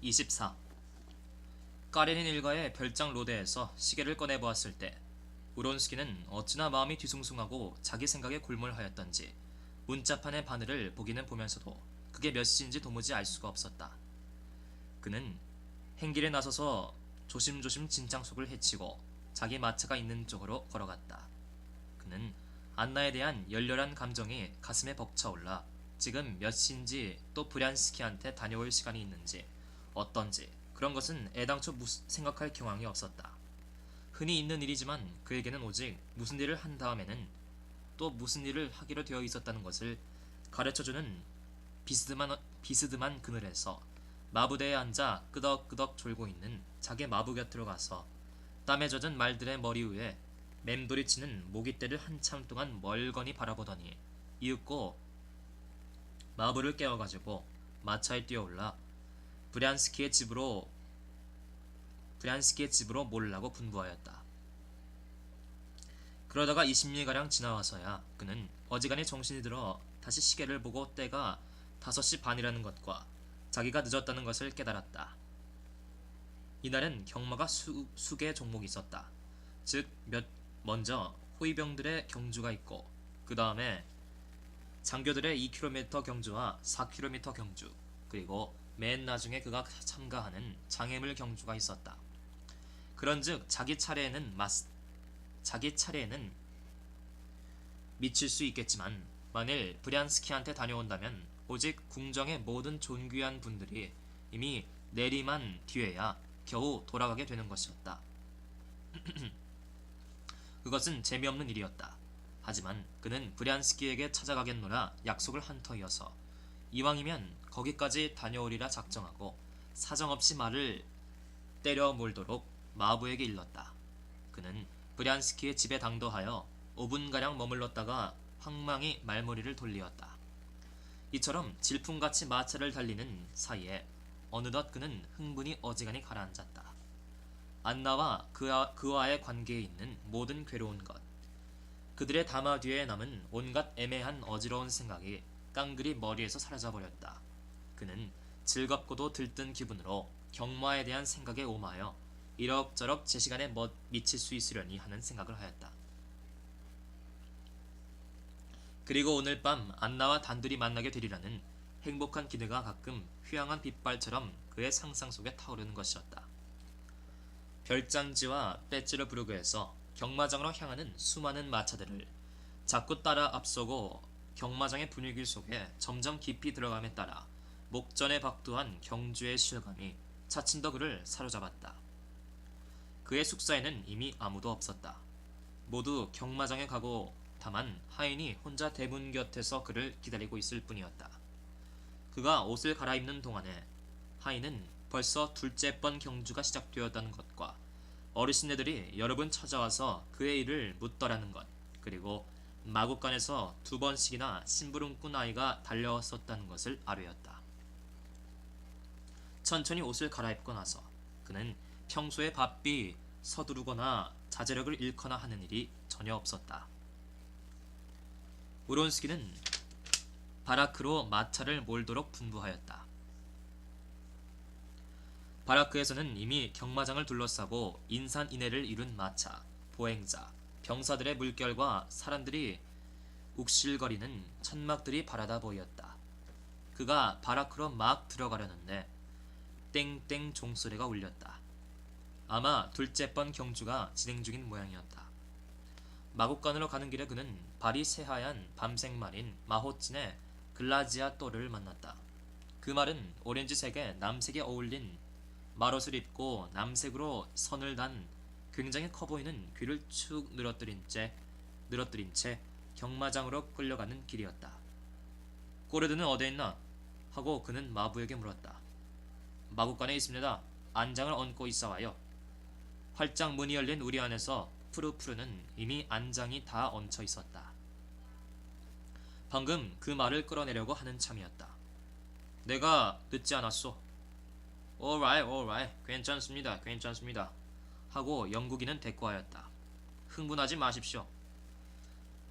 24. 까레닌 일가의 별장 로데에서 시계를 꺼내보았을 때 우론스키는 어찌나 마음이 뒤숭숭하고 자기 생각에 골몰하였던지 문자판의 바늘을 보기는 보면서도 그게 몇 시인지 도무지 알 수가 없었다. 그는 행길에 나서서 조심조심 진창 속을 헤치고 자기 마차가 있는 쪽으로 걸어갔다. 그는 안나에 대한 열렬한 감정이 가슴에 벅차올라 지금 몇 시인지 또 브란스키한테 다녀올 시간이 있는지 어떤지 그런 것은 애당초 생각할 경황이 없었다. 흔히 있는 일이지만 그에게는 오직 무슨 일을 한 다음에는 또 무슨 일을 하기로 되어 있었다는 것을 가르쳐주는 비스듬한 그늘에서 마부대에 앉아 끄덕끄덕 졸고 있는 자기 마부 곁으로 가서 땀에 젖은 말들의 머리 위에 맴돌이치는 모깃대를 한참 동안 멀거니 바라보더니 이윽고 마부를 깨워가지고 마차에 뛰어올라 브란스키의 집으로 몰라고 분부하였다. 그러다가 20리가량 지나와서야 그는 어지간히 정신이 들어 다시 시계를 보고 때가 5시 반이라는 것과 자기가 늦었다는 것을 깨달았다. 이날은 경마가 수개 종목이 있었다. 즉 먼저 호위병들의 경주가 있고 그 다음에 장교들의 2km 경주와 4km 경주 그리고 맨 나중에 그가 참가하는 장애물 경주가 있었다. 그런즉 자기 차례에는 미칠 수 있겠지만 만일 브란스키한테 다녀온다면 오직 궁정의 모든 존귀한 분들이 이미 내림한 뒤에야 겨우 돌아가게 되는 것이었다. 그것은 재미없는 일이었다. 하지만 그는 브란스키에게 찾아가겠노라 약속을 한 터이어서 이왕이면 거기까지 다녀오리라 작정하고 사정없이 말을 때려 몰도록 마부에게 일렀다. 그는 브란스키의 집에 당도하여 5분가량 머물렀다가 황망히 말머리를 돌리었다. 이처럼 질풍같이 마차를 달리는 사이에 어느덧 그는 흥분이 어지간히 가라앉았다. 안나와 그와의 관계에 있는 모든 괴로운 것, 그들의 담화 뒤에 남은 온갖 애매한 어지러운 생각이 깡그리 머리에서 사라져버렸다. 그는 즐겁고도 들뜬 기분으로 경마에 대한 생각에 오마여 이럭저럭 제 시간에 미칠 수 있으려니 하는 생각을 하였다. 그리고 오늘 밤 안나와 단둘이 만나게 되리라는 행복한 기대가 가끔 휘황한 빗발처럼 그의 상상 속에 타오르는 것이었다. 별장지와 빼찌르부르크에서 경마장으로 향하는 수많은 마차들을 자꾸 따라 앞서고 경마장의 분위기 속에 점점 깊이 들어감에 따라 목전에 박두한 경주의 실감이 차츰 더 그를 사로잡았다. 그의 숙사에는 이미 아무도 없었다. 모두 경마장에 가고 다만 하인이 혼자 대문 곁에서 그를 기다리고 있을 뿐이었다. 그가 옷을 갈아입는 동안에 하인은 벌써 둘째 번 경주가 시작되었다는 것과 어르신네들이 여러 분 찾아와서 그의 일을 묻더라는 것, 그리고 마구간에서 2번씩이나 심부름꾼 아이가 달려왔었다는 것을 아뢰었다. 천천히 옷을 갈아입고 나서 그는 평소에 바삐 서두르거나 자제력을 잃거나 하는 일이 전혀 없었다. 우론스키는 바라크로 마차를 몰도록 분부하였다. 바라크에서는 이미 경마장을 둘러싸고 인산인해를 이룬 마차, 보행자, 병사들의 물결과 사람들이 욱실거리는 천막들이 바라다 보였다. 그가 바라크로 막 들어가려는데 땡땡 종소리가 울렸다. 아마 둘째 번 경주가 진행 중인 모양이었다. 마곡간으로 가는 길에 그는 발이 새하얀 밤색말인 마호친의 글라지아 또르를 만났다. 그 말은 오렌지색에 남색에 어울린 말옷을 입고 남색으로 선을 단 굉장히 커 보이는 귀를 축 늘어뜨린 채 경마장으로 끌려가는 길이었다. 꼬르드는 어디 있나? 하고 그는 마부에게 물었다. 마곡간에 있습니다. 안장을 얹고 있어와요. 활짝 문이 열린 우리 안에서 푸르푸르는 이미 안장이 다 얹혀 있었다. 방금 그 말을 끌어내려고 하는 참이었다. 내가 늦지 않았소. alright, 괜찮습니다. 하고 영국인은 대꾸하였다. 흥분하지 마십시오.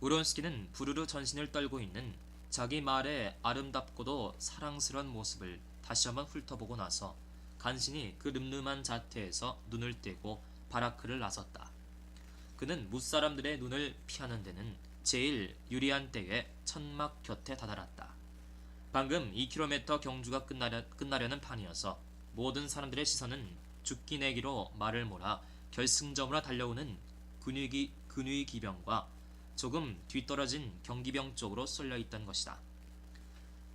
우론스키는 부르르 전신을 떨고 있는 자기 말의 아름답고도 사랑스러운 모습을 다시 한번 훑어보고 나서 간신히 그 늠름한 자태에서 눈을 떼고 바라크를 나섰다. 그는 무사람들의 눈을 피하는 데는 제일 유리한 때에 천막 곁에 다다랐다. 방금 2km 경주가 끝나려는 판이어서 모든 사람들의 시선은 죽기 내기로 말을 몰아 결승점으로 달려오는 근위 기병과 조금 뒤떨어진 경기병 쪽으로 쏠려 있던 것이다.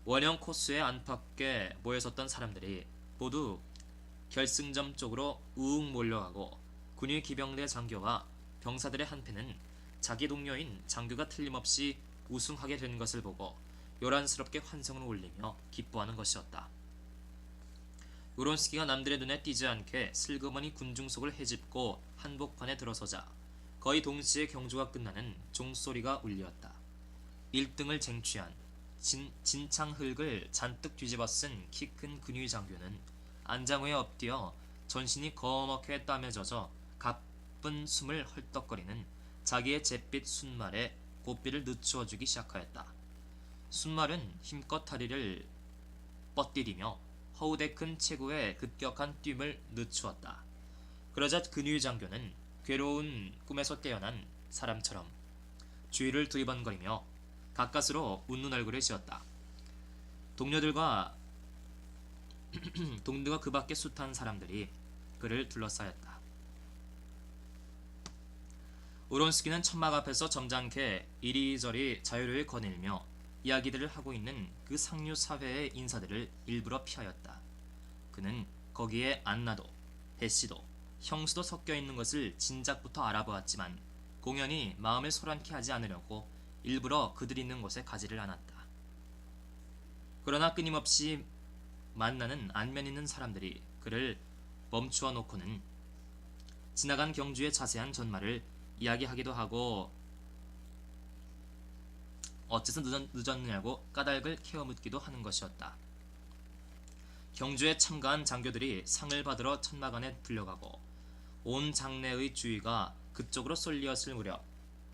원형 코스의 안팎에 모여섰던 사람들이 모두 결승점 쪽으로 우웅 몰려가고 근위 기병대 장교와 병사들의 한패는 자기 동료인 장교가 틀림없이 우승하게 된 것을 보고 요란스럽게 환성을 올리며 기뻐하는 것이었다. 우론스키가 남들의 눈에 띄지 않게 슬그머니 군중 속을 헤집고 한복판에 들어서자 거의 동시에 경주가 끝나는 종소리가 울렸다. 1등을 쟁취한 진창흙을 잔뜩 뒤집어 쓴 키 큰 근위 장교는 안장호에 엎드려 전신이 거먹게 땀에 젖어 가쁜 숨을 헐떡거리는 자기의 잿빛 순말에 고삐를 늦추어주기 시작하였다. 순말은 힘껏 다리를 뻗디디며 허우대 큰 체구에 급격한 뜀을 늦추었다. 그러자 근위 장교는 괴로운 꿈에서 깨어난 사람처럼 주위를 두리번거리며 가까스로 웃는 얼굴을 지었다. 동료들과 그 밖에 숱한 사람들이 그를 둘러싸였다. 우론스키는 천막 앞에서 점잖게 이리저리 자유를 거닐며 이야기들을 하고 있는 그 상류 사회의 인사들을 일부러 피하였다. 그는 거기에 안나도, 배씨도, 형수도 섞여 있는 것을 진작부터 알아보았지만 공연히 마음을 소란케 하지 않으려고 일부러 그들 있는 곳에 가지를 않았다. 그러나 끊임없이 만나는 안면 있는 사람들이 그를 멈추어 놓고는 지나간 경주의 자세한 전말을 이야기하기도 하고 어째서 늦었느냐고 까닭을 캐어 묻기도 하는 것이었다. 경주에 참가한 장교들이 상을 받으러 천막 안에 들려가고 온 장내의 주위가 그쪽으로 쏠리었을 무렵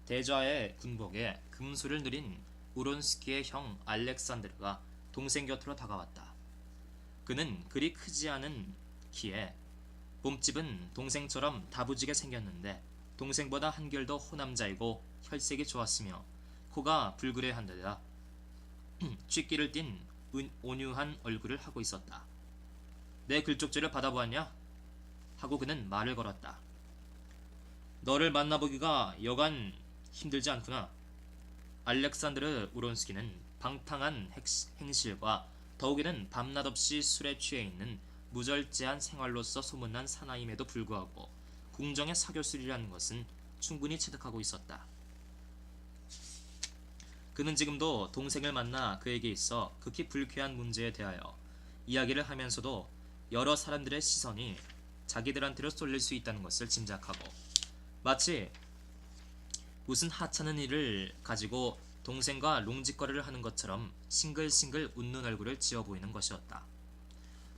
대좌의 군복에 금수를 누린 우론스키의 형 알렉산드르가 동생 곁으로 다가왔다. 그는 그리 크지 않은 키에 몸집은 동생처럼 다부지게 생겼는데 동생보다 한결 더 호남자이고 혈색이 좋았으며 코가 불그레한 데다 쥐끼를 띤 온유한 얼굴을 하고 있었다. 내 글쪽지를 받아보았냐? 하고 그는 말을 걸었다. 너를 만나보기가 여간 힘들지 않구나. 알렉산드르 우론스키는 방탕한 행실과 더욱이는 밤낮 없이 술에 취해 있는 무절제한 생활로서 소문난 사나임에도 불구하고 궁정의 사교술이라는 것은 충분히 체득하고 있었다. 그는 지금도 동생을 만나 그에게 있어 극히 불쾌한 문제에 대하여 이야기를 하면서도 여러 사람들의 시선이 자기들한테로 쏠릴 수 있다는 것을 짐작하고 마치 무슨 하찮은 일을 가지고 동생과 롱짓거리를 하는 것처럼 싱글싱글 웃는 얼굴을 지어 보이는 것이었다.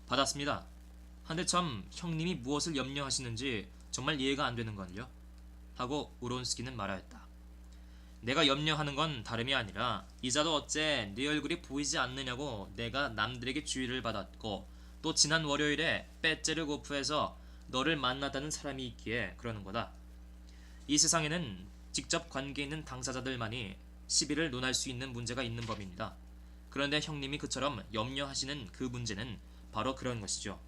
받았습니다. 한데 참 형님이 무엇을 염려하시는지 정말 이해가 안 되는걸요? 하고 우론스키는 말하였다. 내가 염려하는 건 다름이 아니라 이자도 어째 네 얼굴이 보이지 않느냐고 내가 남들에게 주의를 받았고 또 지난 월요일에 빼째르고프에서 너를 만났다는 사람이 있기에 그러는 거다. 이 세상에는 직접 관계 있는 당사자들만이 시비를 논할 수 있는 문제가 있는 법입니다. 그런데 형님이 그처럼 염려하시는 그 문제는 바로 그런 것이죠.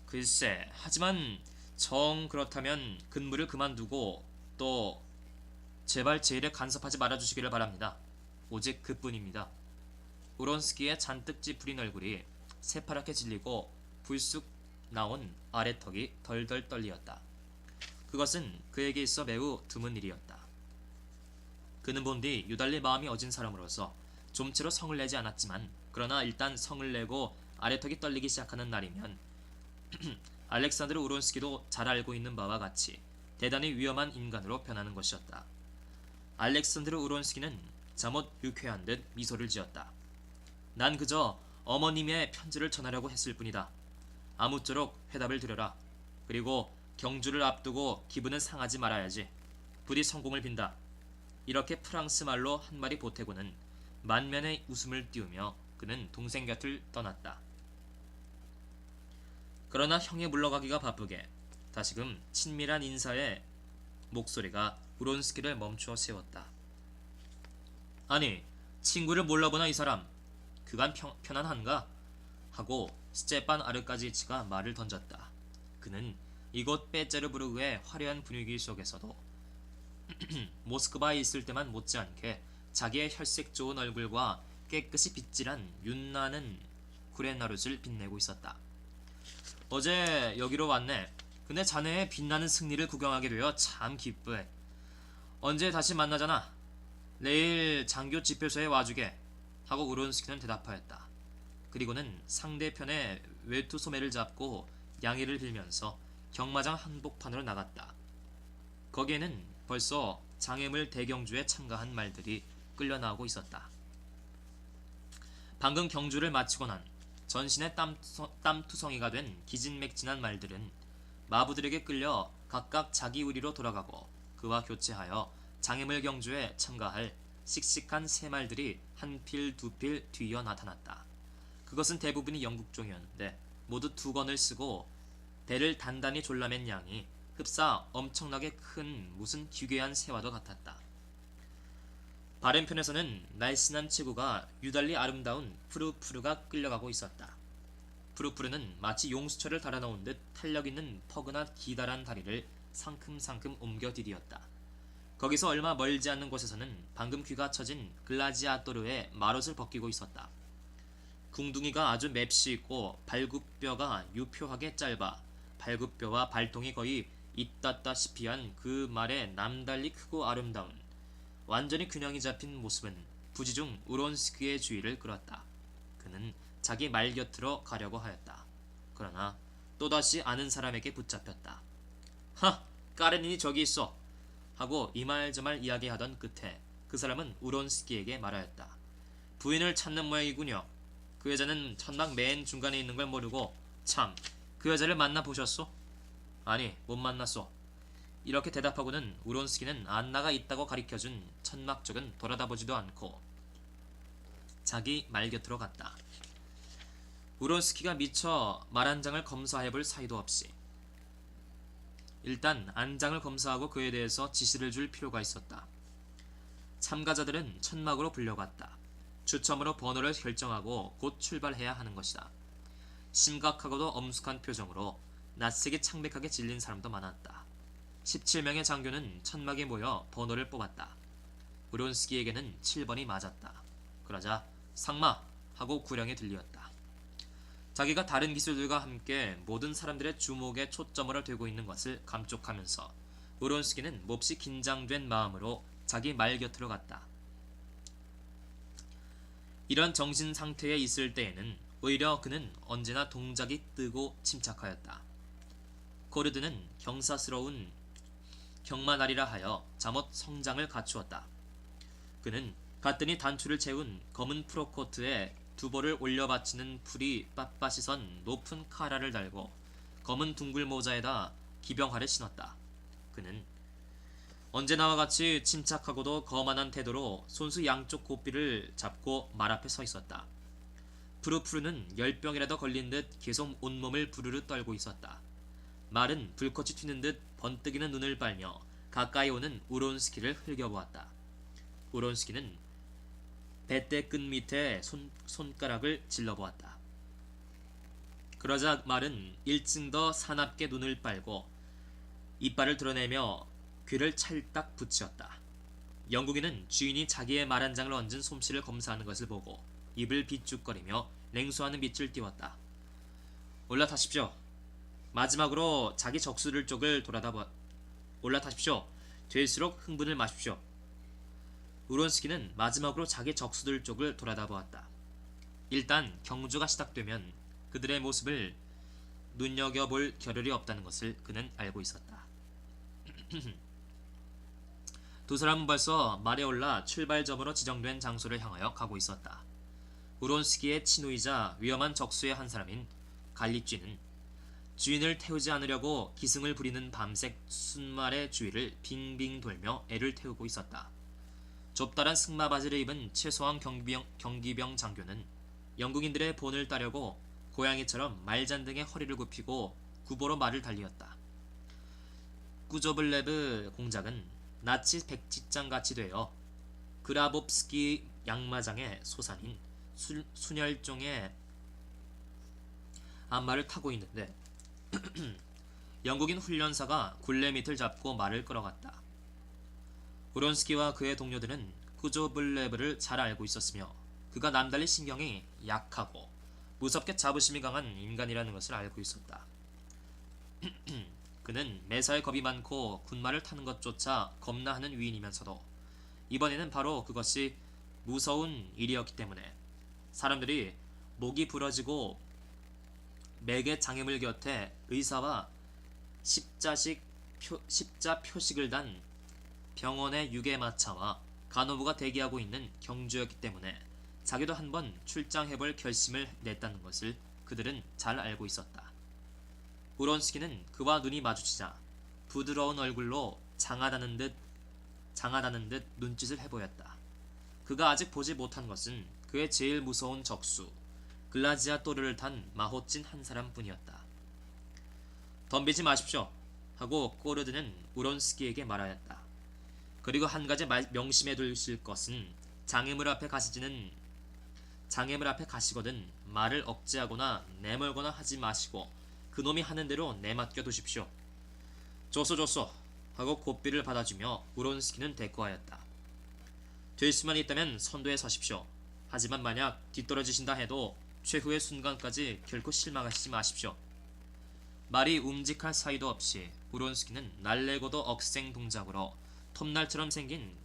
글쎄, 하지만 정 그렇다면 근무를 그만두고 또 제발 제 일에 간섭하지 말아주시기를 바랍니다. 오직 그뿐입니다. 우론스키의 잔뜩 찌푸린 얼굴이 새파랗게 질리고 불쑥 나온 아래턱이 덜덜 떨리었다. 그것은 그에게 있어 매우 드문 일이었다. 그는 본디 유달리 마음이 어진 사람으로서 좀채로 성을 내지 않았지만 그러나 일단 성을 내고 아래턱이 떨리기 시작하는 날이면 알렉산드르 우론스키도 잘 알고 있는 바와 같이 대단히 위험한 인간으로 변하는 것이었다. 알렉산드르 우론스키는 잠옷 유쾌한 듯 미소를 지었다. 난 그저 어머님의 편지를 전하려고 했을 뿐이다. 아무쪼록 회답을 드려라. 그리고 경주를 앞두고 기분은 상하지 말아야지. 부디 성공을 빈다. 이렇게 프랑스 말로 한 마디 보태고는 만면의 웃음을 띄우며 그는 동생 곁을 떠났다. 그러나 형이 물러가기가 바쁘게 다시금 친밀한 인사의 목소리가 우론스키를 멈추어 세웠다. 아니, 친구를 몰라보나 이 사람. 그간 편안한가? 하고 스테판 아르까지치가 말을 던졌다. 그는 이곳 페테르부르크의 화려한 분위기 속에서도 모스크바에 있을 때만 못지않게 자기의 혈색 좋은 얼굴과 깨끗이 빗질한 윤나는 구레나룻을 빛내고 있었다. 어제 여기로 왔네. 근데 자네의 빛나는 승리를 구경하게 되어 참 기쁘해. 언제 다시 만나잖아. 내일 장교 집회소에 와주게. 하고 우론스키는 대답하였다. 그리고는 상대편의 외투 소매를 잡고 양해를 빌면서 경마장 한복판으로 나갔다. 거기에는 벌써 장애물 대경주에 참가한 말들이 끌려 나오고 있었다. 방금 경주를 마치고 난 전신에 땀투성이가 된 기진맥진한 말들은 마부들에게 끌려 각각 자기 우리로 돌아가고 그와 교체하여 장애물 경주에 참가할 씩씩한 새 말들이 한 필 두 필 뒤이어 나타났다. 그것은 대부분이 영국종이었는데 모두 두건을 쓰고 배를 단단히 졸라맨 양이 흡사 엄청나게 큰 무슨 기괴한 새와도 같았다. 바른편에서는 날씬한 체구가 유달리 아름다운 푸르푸르가 끌려가고 있었다. 푸르푸르는 마치 용수철을 달아놓은 듯 탄력 있는 퍼그나 기다란 다리를 상큼상큼 옮겨 디디었다. 거기서 얼마 멀지 않는 곳에서는 방금 귀가 처진 글라지아토르의 마롯을 벗기고 있었다. 궁둥이가 아주 맵시 있고 발굽뼈가 유표하게 짧아 발굽뼈와 발통이 거의 잇닿다시피 한 그 말의 남달리 크고 아름다운 완전히 균형이 잡힌 모습은 부지중 우론스키의 주의를 끌었다. 그는 자기 말 곁으로 가려고 하였다. 그러나 또다시 아는 사람에게 붙잡혔다. 하! 까레닌이 저기 있어! 하고 이말저말 이야기하던 끝에 그 사람은 우론스키에게 말하였다. 부인을 찾는 모양이군요. 그 여자는 천막 맨 중간에 있는 걸 모르고 참, 그 여자를 만나보셨소? 아니, 못 만났소. 이렇게 대답하고는 우론스키는 안나가 있다고 가리켜준 천막 쪽은 돌아다보지도 않고 자기 말 곁으로 갔다. 우론스키가 미처 말 한 장을 검사해볼 사이도 없이 일단 안장을 검사하고 그에 대해서 지시를 줄 필요가 있었다. 참가자들은 천막으로 불려갔다. 추첨으로 번호를 결정하고 곧 출발해야 하는 것이다. 심각하고도 엄숙한 표정으로 낯색이 창백하게 질린 사람도 많았다. 17명의 장교는 천막에 모여 번호를 뽑았다. 우론스키에게는 7번이 맞았다. 그러자 상마! 하고 구령이 들렸다. 자기가 다른 기술들과 함께 모든 사람들의 주목에 초점을 두고 있는 것을 감촉하면서 우론스키는 몹시 긴장된 마음으로 자기 말 곁으로 갔다. 이런 정신 상태에 있을 때에는 오히려 그는 언제나 동작이 뜨고 침착하였다. 코르드는 경사스러운 경마날이라 하여 잠옷 성장을 갖추었다. 그는 가뜩이 단추를 채운 검은 프로코트에 두벌을 올려받치는 풀이 빳빳이 선 높은 카라를 달고 검은 둥글 모자에다 기병화를 신었다. 그는 언제나와 같이 침착하고도 거만한 태도로 손수 양쪽 고삐를 잡고 말 앞에 서 있었다. 푸르푸르는 열병이라도 걸린 듯 계속 온몸을 부르르 떨고 있었다. 말은 불꽃이 튀는 듯 번뜩이는 눈을 빨며 가까이 오는 우론스키를 흘겨보았다. 우론스키는 배때 끈 밑에 손가락을 질러보았다. 그러자 말은 일층 더 사납게 눈을 빨고 이빨을 드러내며 귀를 찰딱 붙였다. 영국인은 주인이 자기의 말 한 장을 얹은 솜씨를 검사하는 것을 보고 입을 비쭉거리며 냉소하는 빛을 띄웠다. 올라타십시오. 마지막으로 자기 적수들 쪽을 올라타십시오. 될수록 흥분을 마십시오. 우론스키는 마지막으로 자기 적수들 쪽을 돌아다보았다. 일단 경주가 시작되면 그들의 모습을 눈여겨볼 겨를이 없다는 것을 그는 알고 있었다. 두 사람은 벌써 말에 올라 출발점으로 지정된 장소를 향하여 가고 있었다. 우론스키의 친우이자 위험한 적수의 한 사람인 갈리쥐는 주인을 태우지 않으려고 기승을 부리는 밤색 순말의 주위를 빙빙 돌며 애를 태우고 있었다. 좁다란 승마바지를 입은 최소한 경기병 장교는 영국인들의 본을 따려고 고양이처럼 말잔등에 허리를 굽히고 구보로 말을 달리었다. 꾸조블레브 공작은 나치 백지장같이 되어 그라봅스키 양마장의 소산인 순혈종의 앞말을 타고 있는데 영국인 훈련사가 굴레 밑을 잡고 말을 끌어갔다. 우론스키와 그의 동료들은 꾸조블레브를 잘 알고 있었으며 그가 남달리 신경이 약하고 무섭게 자부심이 강한 인간이라는 것을 알고 있었다. 그는 매사에 겁이 많고 군말을 타는 것조차 겁나하는 위인이면서도 이번에는 바로 그것이 무서운 일이었기 때문에 사람들이 목이 부러지고 맥의 장애물 곁에 의사와 십자 표식을 단 병원의 유괴마차와 간호부가 대기하고 있는 경주였기 때문에 자기도 한번 출장해볼 결심을 냈다는 것을 그들은 잘 알고 있었다. 우론스키는 그와 눈이 마주치자 부드러운 얼굴로 장하다는 듯 눈짓을 해보였다. 그가 아직 보지 못한 것은 그의 제일 무서운 적수 글라지아 또르를 탄 마호찐 한 사람뿐이었다. 덤비지 마십시오 하고 꼬르드는 우론스키에게 말하였다. 그리고 한 가지 명심해 두실 것은 장애물 앞에 가시거든 말을 억제하거나 내몰거나 하지 마시고 그놈이 하는 대로 내맡겨 두십시오. 좋소 하고 고삐를 받아주며 우론스키는 대꾸하였다. 될 수만 있다면 선두에 서십시오. 하지만 만약 뒤떨어지신다 해도 최후의 순간까지 결코 실망하시지 마십시오. 말이 움직할 사이도 없이 우론스키는 날래고도 억생 동작으로 톱날처럼 생긴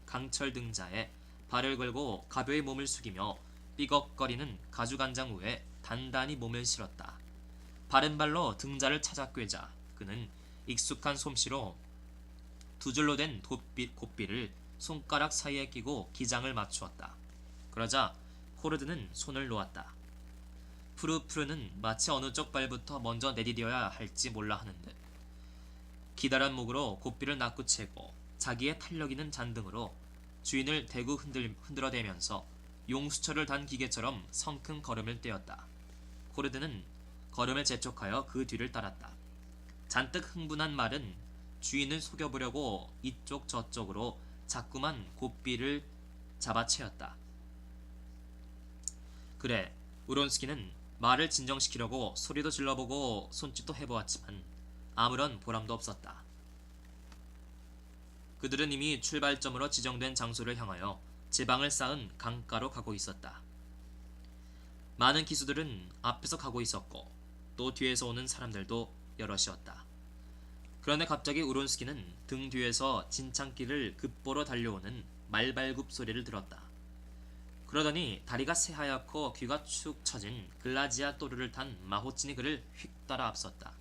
강철 등자에 발을 걸고 가벼이 몸을 숙이며 삐걱거리는 가죽안장 위에 단단히 몸을 실었다. 바른 발로 등자를 찾아 꿰자 그는 익숙한 솜씨로 두 줄로 된 곱비를 손가락 사이에 끼고 기장을 맞추었다. 그러자 코르드는 손을 놓았다. 푸르푸르는 마치 어느 쪽 발부터 먼저 내디뎌야 할지 몰라 하는 듯 기다란 목으로 곱비를 낚고채고 자기의 탄력 있는 잔등으로 주인을 대구 흔들어대면서 용수철을 단 기계처럼 성큰 걸음을 떼었다. 코르드는 걸음을 재촉하여 그 뒤를 따랐다. 잔뜩 흥분한 말은 주인을 속여보려고 이쪽 저쪽으로 자꾸만 곱비를 잡아채었다. 그래, 우론스키는 말을 진정시키려고 소리도 질러보고 손짓도 해보았지만 아무런 보람도 없었다. 그들은 이미 출발점으로 지정된 장소를 향하여 제방을 쌓은 강가로 가고 있었다. 많은 기수들은 앞에서 가고 있었고 또 뒤에서 오는 사람들도 여럿이었다. 그런데 갑자기 우론스키는 등 뒤에서 진창길을 급보로 달려오는 말발굽 소리를 들었다. 그러더니 다리가 새하얗고 귀가 축 처진 글라지아 또르를 탄 마호찐이 그를 휙 따라 앞섰다.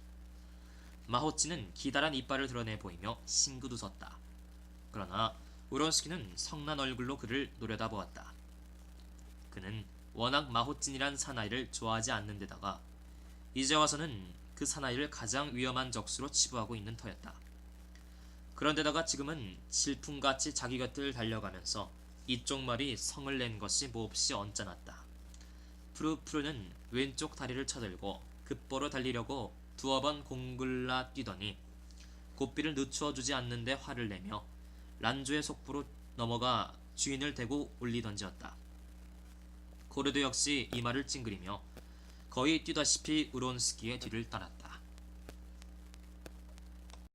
마호찐은 기다란 이빨을 드러내 보이며 싱긋 웃었다. 그러나 우론스키는 성난 얼굴로 그를 노려다보았다. 그는 워낙 마호찐이란 사나이를 좋아하지 않는 데다가 이제 와서는 그 사나이를 가장 위험한 적수로 치부하고 있는 터였다. 그런데다가 지금은 질풍같이 자기 곁을 달려가면서 이쪽 말이 성을 낸 것이 몹시 언짢았다. 푸르푸르는 왼쪽 다리를 쳐들고 급보로 달리려고 두어 번 공글라 뛰더니 곱비를 늦추어 주지 않는데 화를 내며 란조의 속보로 넘어가 주인을 대고 올리던지었다. 코르드 역시 이 말을 찡그리며 거의 뛰다시피 우론스키의 뒤를 따랐다.